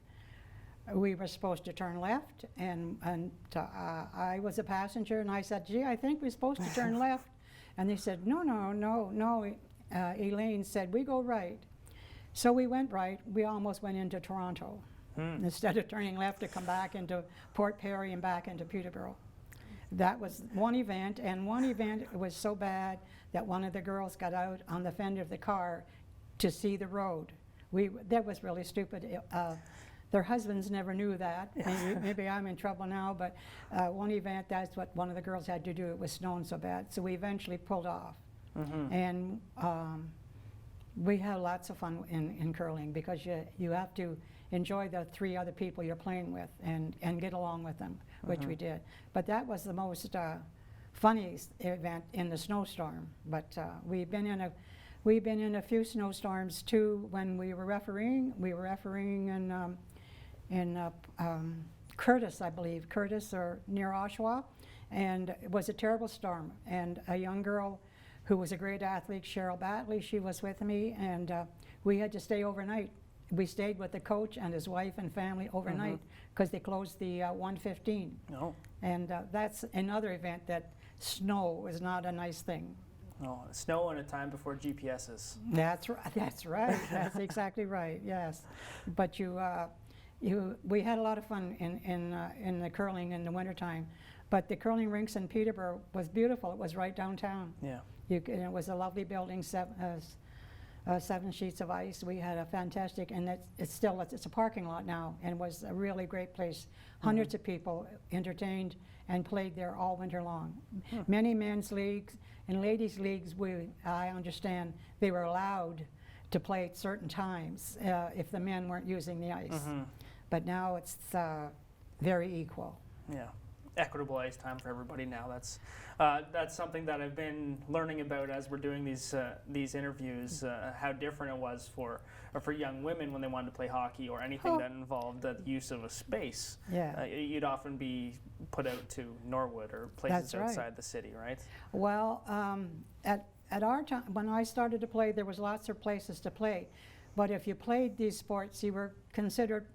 we were supposed to turn left, and I was a passenger, and I said, gee, I think we're supposed to turn left. And they said, no. Elaine said, we go right. So we went right. We almost went into Toronto. Instead of turning left to come back into Port Perry and back into Peterborough. That was one event, and one event was so bad that one of the girls got out on the fender of the car to see the road. That was really stupid. Their husbands never knew that. Maybe I'm in trouble now, but one event, that's what one of the girls had to do. It was snowing so bad, so we eventually pulled off. And we had lots of fun in curling because you have to enjoy the three other people you're playing with and get along with them, which we did. But that was the most funniest event in the snowstorm. But we've been in a few snowstorms too. When we were refereeing in Curtis, I believe, Curtis or near Oshawa, and it was a terrible storm. And a young girl who was a great athlete, Cheryl Batley, she was with me, and we had to stay overnight. We stayed with the coach and his wife and family overnight because they closed the 1:15. No. And that's another event that snow is not a nice thing. No, snow in a time before GPSs. That's right. That's right. That's exactly right. Yes, but we had a lot of fun in the curling in the wintertime. But the curling rinks in Peterborough was beautiful. It was right downtown. Yeah. And it was a lovely building. 7 sheets of ice. We had a fantastic, and it's a parking lot now, and it was a really great place. Hundreds of people entertained and played there all winter long. Many men's leagues and ladies' leagues, I understand, they were allowed to play at certain times if the men weren't using the ice. But now it's very equal. Yeah. Equitable ice time for everybody now. That's something that I've been learning about as we're doing these interviews. How different it was for young women when they wanted to play hockey or anything that involved the use of a space. Yeah. You'd often be put out to Norwood or places outside the city, right? Well, at our time, when I started to play, there was lots of places to play, but if you played these sports, you were considered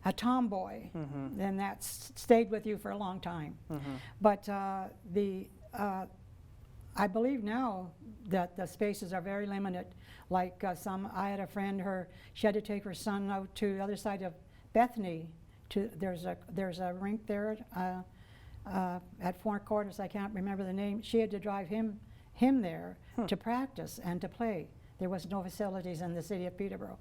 a tomboy, then that stayed with you for a long time. But I believe now that the spaces are very limited. Like I had a friend, she had to take her son out to the other side of Bethany. There's a rink there at Four Quarters. I can't remember the name. She had to drive him there to practice and to play. There was no facilities in the city of Peterborough.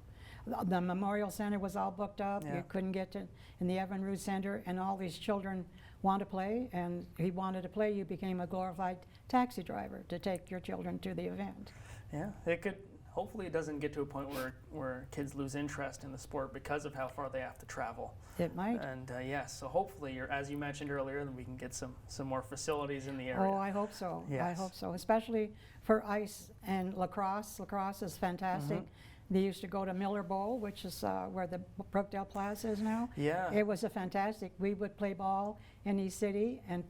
The Memorial Center was all booked up. You couldn't get to in the Evan Root Center, and all these children want to play, and he wanted to play. You became a glorified taxi driver to take your children to the event. Yeah, hopefully it doesn't get to a point where kids lose interest in the sport because of how far they have to travel. It might. And yes, so hopefully, as you mentioned earlier, then we can get some more facilities in the area. Oh, I hope so. Yes. I hope so, especially for ice and lacrosse. Lacrosse is fantastic. They used to go to Miller Bowl, which is where the Brookdale Plaza is now. Yeah. It was we would play ball in East City and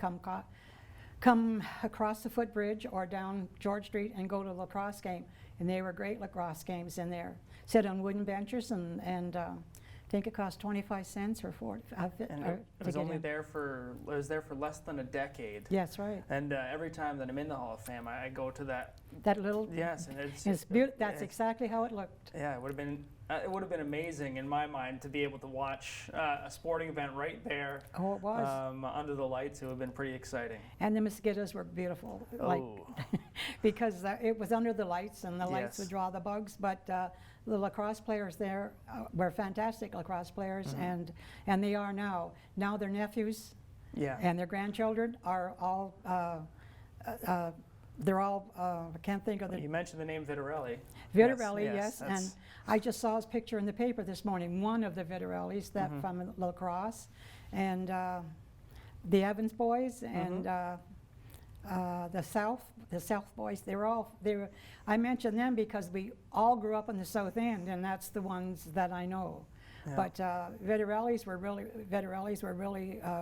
come across the footbridge or down George Street and go to a lacrosse game. And they were great lacrosse games in there. Sit on wooden benches and think it cost 25 cents or 40. And it was only there for less than a decade. Yes, right. And every time that I'm in the Hall of Fame, I go to that. That little. Yes, and It's beautiful. That's exactly how it looked. Yeah, it would have been amazing in my mind to be able to watch a sporting event right there. Oh, it was. Under the lights. It would have been pretty exciting. And the mosquitoes were beautiful, Oh. because it was under the lights, and the lights Yes. would draw the bugs. But the lacrosse players there were fantastic lacrosse players, and they are now. Now their nephews Yeah. and their grandchildren are all. They're all. I can't think of the. You mentioned the name Vitarelli. Vitarelli, Yes, yes, and I just saw his picture in the paper this morning. One of the Vitarellis that from lacrosse, and the Evans boys, and the South boys. They were. I mentioned them because we all grew up in the South End, and that's the ones that I know. Yeah. But Vitarellis were really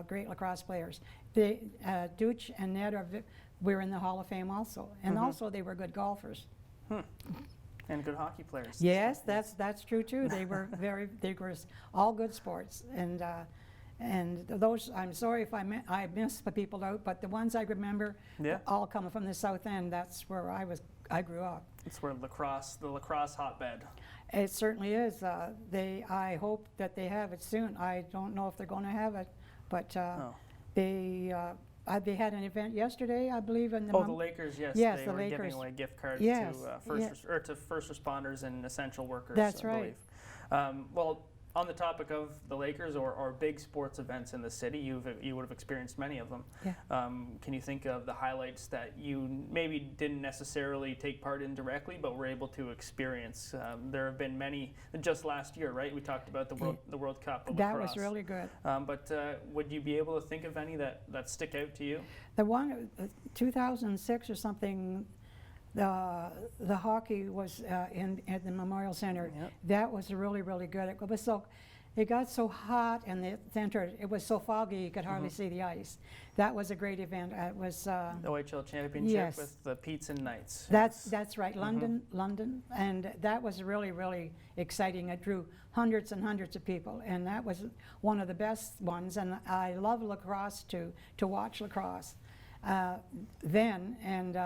great lacrosse players. Dooch and Ned were in the Hall of Fame also, and also they were good golfers. And good hockey players. Yes, that's true too. They were all good sports, and those. I'm sorry if I missed the people out, but the ones I remember, all coming from the South End. That's where I grew up. It's where the lacrosse hotbed. It certainly is. I hope that they have it soon. I don't know if they're going to have it, but they had an event yesterday, I believe, in the. The Lakers, yes. Yes, they the were Lakers. giving away gift cards Yes, to first responders and essential workers. That's I right. believe. Well, on the topic of the Lakers or big sports events in the city, you would have experienced many of them. Yeah. Can you think of the highlights that you maybe didn't necessarily take part in directly, but were able to experience? There have been many. Just last year, right? We talked about the World Cup of That lacrosse. was really good. But would you be able to think of any that stick out to you? The one, 2006 or something, the hockey was at the Memorial Center. Yep. That was really, really good. It got so hot in the center. It was so foggy you could hardly see the ice. That was a great event. It was The OHL Championship yes. with the Petes and Knights. That's right, London, and that was really, really exciting. It drew hundreds and hundreds of people, and that was one of the best ones. And I love lacrosse to watch lacrosse then. And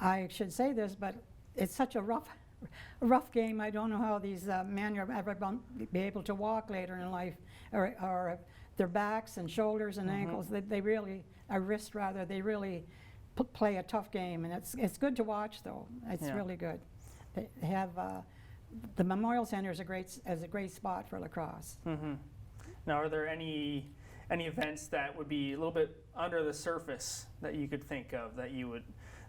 I should say this, but it's such a rough game. I don't know how these men are ever going to be able to walk later in life, or their backs and shoulders and ankles. They really, a wrist rather. They really play a tough game, and it's good to watch though. It's really good. They have the Memorial Center is a great spot for lacrosse. Now, are there any events that would be a little bit under the surface that you could think of that you would?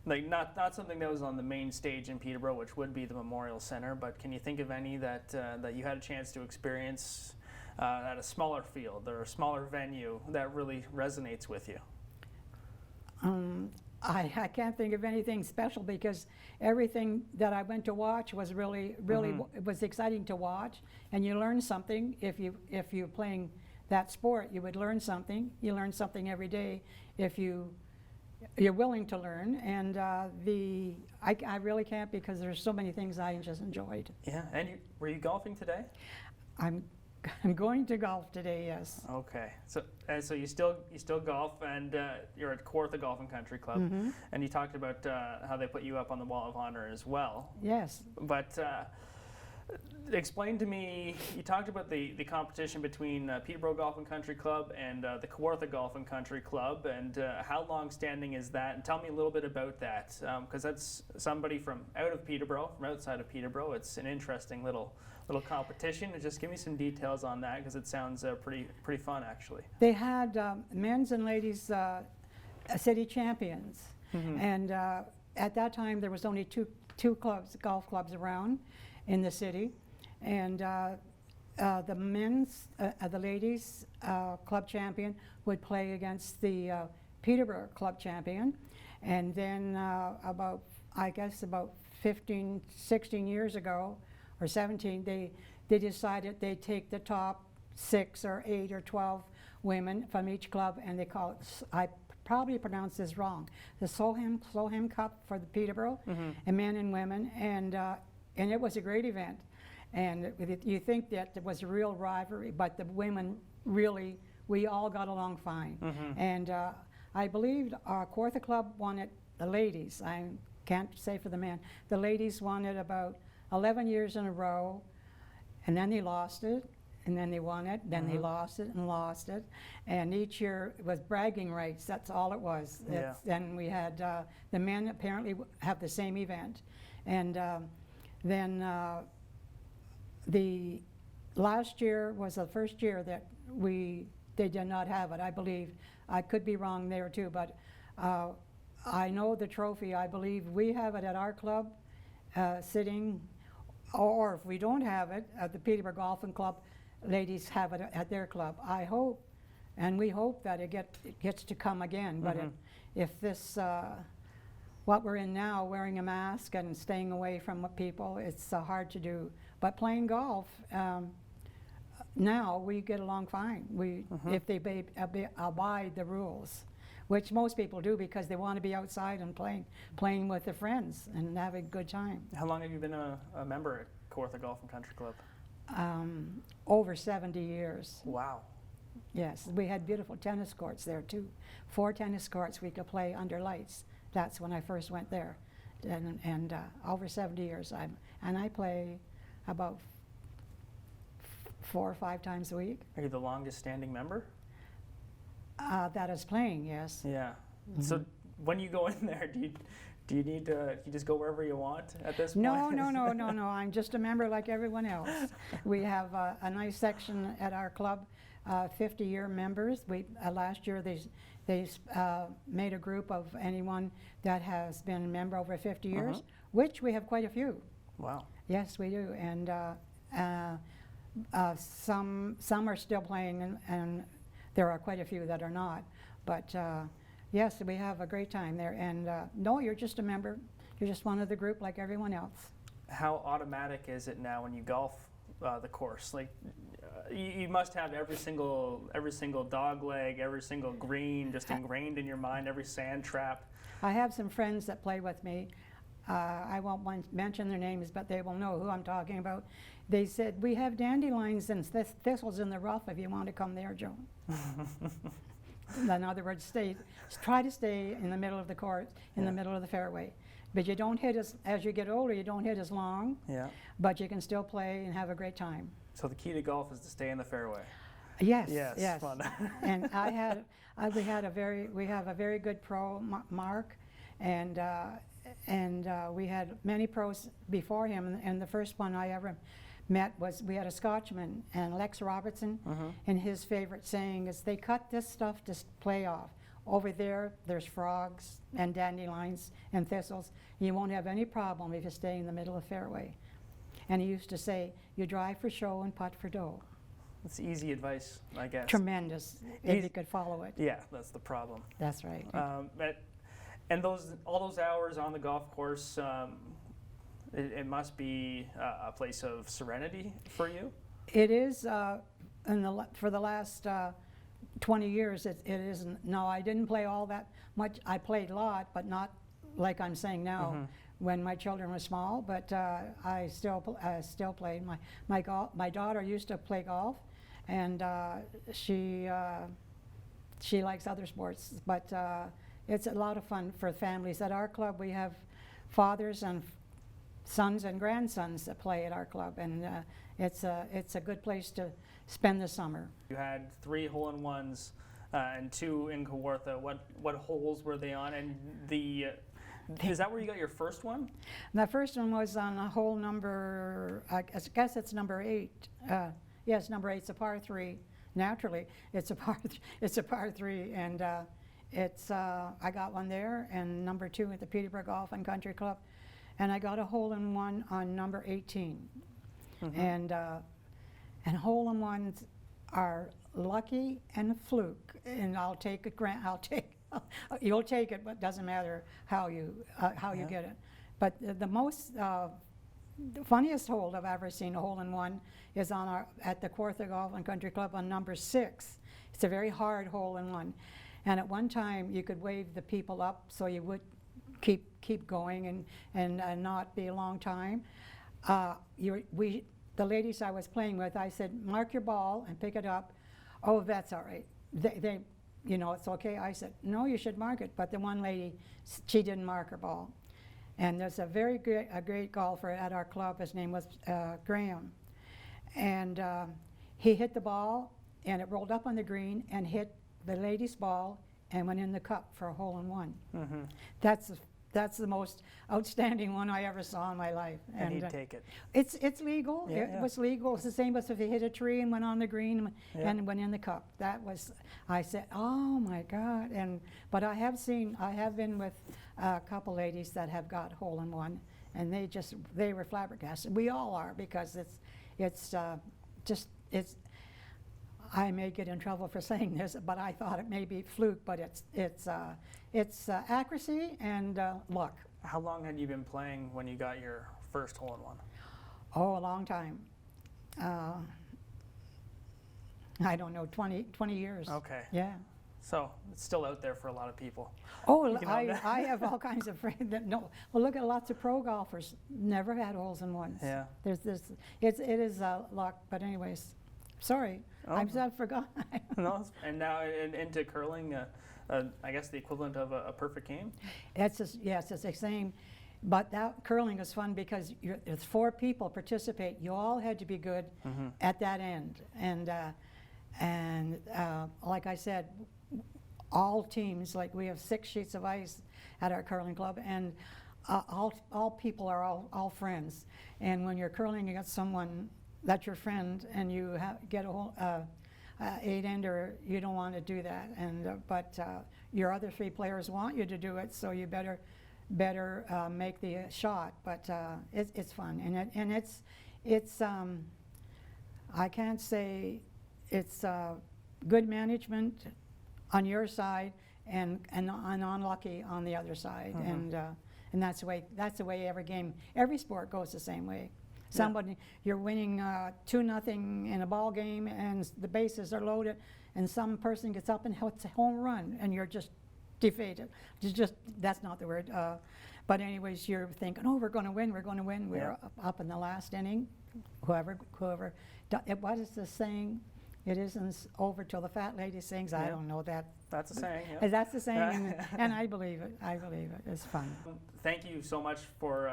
Like not something that was on the main stage in Peterborough, which would be the Memorial Center, but can you think of any that you had a chance to experience at a smaller field or a smaller venue that really resonates with you? I can't think of anything special because everything that I went to watch was really it was exciting to watch, and you learn something if you're playing that sport. You would learn something. You learn something every day if you're willing to learn, and I really can't because there's so many things I just enjoyed. Yeah, and were you golfing today? I'm going to golf today, yes. Okay, so you still golf, and you're at Kawartha Golf and Country Club, and you talked about how they put you up on the Wall of Honor as well. Yes. But explain to me, you talked about the competition between Peterborough Golf and Country Club and the Kawartha Golf and Country Club, and how long-standing is that? And tell me a little bit about that, because that's somebody from outside of Peterborough. It's an interesting little competition. Just give me some details on that, because it sounds pretty fun, actually. They had men's and ladies city champions, and at that time there was only two golf clubs around in the city, and the men's, the ladies club champion would play against the Peterborough club champion, and then about 15, 16 years ago, or 17, they decided they'd take the top 6 or 8 or 12 women from each club, and they call it, I probably pronounced this wrong, the Solheim Cup for the Peterborough, and men and women, and it was a great event. And you think that it was a real rivalry, but the women really, we all got along fine. And I believe our Kawartha Club won it, the ladies, I can't say for the men, the ladies won it about 11 years in a row, and then they lost it, and then they won it, then they lost it and lost it. And each year it was bragging rights, that's all it was. Yeah. Then we had, the men apparently have the same event. And then the last year was the first year that they did not have it, I believe. I could be wrong there too, but I know the trophy, I believe we have it at our club, sitting, or if we don't have it, at the Peterborough Golf and Club, ladies have it at their club. I hope, and we hope that it gets to come again, but if this, what we're in now, wearing a mask and staying away from people, it's hard to do. But playing golf, now we get along fine. If they abide the rules, which most people do because they want to be outside and playing with their friends and having a good time. How long have you been a member at Kawartha Golf and Country Club? Over 70 years. Wow. Yes, we had beautiful tennis courts there too. 4 tennis courts we could play under lights. That's when I first went there. And over 70 years, and I play about 4 or 5 times a week. Are you the longest standing member? That is playing, yes. Yeah. So when you go in there, do you need to, you just go wherever you want at this point? No. I'm just a member like everyone else. We have a nice section at our club, 50-year members. Last year they made a group of anyone that has been a member over 50 years, which we have quite a few. Wow. Yes, we do. And some are still playing, and there are quite a few that are not. But yes, we have a great time there. And no, you're just a member. You're just one of the group like everyone else. How automatic is it now when you golf the course? Like, you must have every single dog leg, every single green just ingrained in your mind, every sand trap. I have some friends that play with me. I won't mention their names, but they will know who I'm talking about. They said, we have dandelions and thistles in the rough if you want to come there, Joan. In other words, try to stay in the middle of the court, in the middle of the fairway. But you don't hit as you get older, you don't hit as long, but you can still play and have a great time. So the key to golf is to stay in the fairway. Yes, yes. yes. Fun. And we have a very good pro, Mark, and we had many pros before him. And the first one I ever met was, we had a Scotchman, and Lex Robertson, and his favorite saying is, they cut this stuff to play off. Over there, there's frogs and dandelions and thistles. You won't have any problem if you stay in the middle of the fairway. And he used to say, you drive for show and putt for dough. It's easy advice, I guess. Tremendous, if you could follow it. Yeah, that's the problem. That's right. And all those hours on the golf course, it must be a place of serenity for you? It is, for the last 20 years, it isn't. No, I didn't play all that much. I played a lot, but not like I'm saying now. When my children were small, but I still played. My daughter used to play golf, and she likes other sports, but it's a lot of fun for families. At our club, we have fathers and sons and grandsons that play at our club, and it's a good place to spend the summer. You had 3 hole-in-ones and 2 in Kawartha. What holes were they on? And is that where you got your first one? The first one was on a hole number, I guess it's number 8. Yes, number 8. It's a par 3. Naturally, it's a par 3, and I got one there, and number 2 at the Peterborough Golf and Country Club, and I got a hole-in-one on number 18. And hole-in-ones are lucky and a fluke, and I'll take it. You'll take it, but it doesn't matter how you get it. But the funniest hole I've ever seen, a hole-in-one, is at the Kawartha Golf and Country Club on number 6. It's a very hard hole-in-one, and at one time you could wave the people up so you would keep going and not be a long time. the ladies I was playing with, I said, mark your ball and pick it up. Oh, that's all right. They you know, it's okay. I said, no, you should mark it. But the one lady, she didn't mark her ball. And there's a great golfer at our club. His name was Graham. And he hit the ball, and it rolled up on the green and hit the lady's ball and went in the cup for a hole-in-one. Mm-hmm. That's the most outstanding one I ever saw in my life. And he'd take it. It's legal. Yeah, It was legal. It's the same as if he hit a tree and went on the green and went in the cup. That was, I said, oh my God. But I have been with a couple ladies that have got hole-in-one, and they were flabbergasted. We all are, because I may get in trouble for saying this, but I thought it may be fluke, but it's accuracy and luck. How long had you been playing when you got your first hole-in-one? Oh, a long time. I don't know, 20 years. Okay. Yeah. So it's still out there for a lot of people. Oh, You know, I have all kinds of friends that know. Well, look at lots of pro golfers, never had holes-in-ones. Yeah. It is luck, but anyways, sorry, Oh. I forgot. No, and now into curling, I guess the equivalent of a perfect game? Yes, it's the same. But that curling is fun because it's 4 people participate. You all had to be good at that end. And like I said, all teams, like we have 6 sheets of ice at our curling club, and all people are all friends. And when you're curling against someone that's your friend and you get a whole 8-ender, you don't want to do that. But your other 3 players want you to do it, so you better make the shot. But it's fun, and it's I can't say it's good management on your side and unlucky on the other side, and that's the way every sport goes the same way. Somebody, you're winning 2-0 in a ball game, and the bases are loaded, and some person gets up and hits a home run, and you're just defeated. That's not the word. But anyways, you're thinking, oh, we're going to win. We're up in the last inning. Whoever. What is the saying? It isn't over till the fat lady sings. I don't know that. That's a saying, yeah. That's the saying, and I believe it. It's fun. Thank you so much for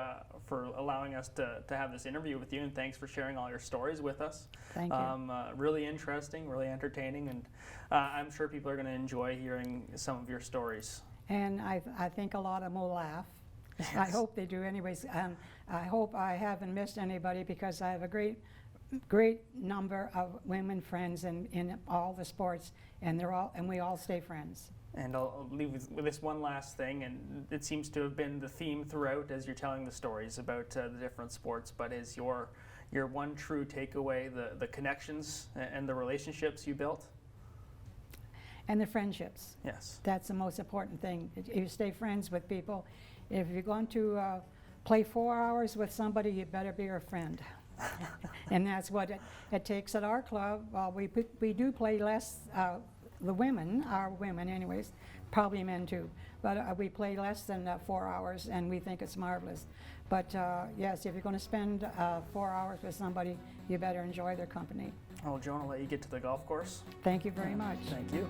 allowing us to have this interview with you, and thanks for sharing all your stories with us. Thank you. Really interesting, really entertaining, and I'm sure people are going to enjoy hearing some of your stories. And I think a lot of them will laugh. Yes. I hope they do anyways. I hope I haven't missed anybody, because I have a great number of women friends in all the sports, and we all stay friends. And I'll leave with this one last thing, and it seems to have been the theme throughout as you're telling the stories about the different sports, but is your one true takeaway the connections and the relationships you built? And the friendships. Yes. That's the most important thing. You stay friends with people. If you're going to play 4 hours with somebody, you better be your friend. And that's what it takes at our club. We do play less, the women, our women anyways, probably men too, but we play less than 4 hours, and we think it's marvelous. But yes, if you're going to spend 4 hours with somebody, you better enjoy their company. Well, Joan, I'll let you get to the golf course. Thank you very much. Thank you.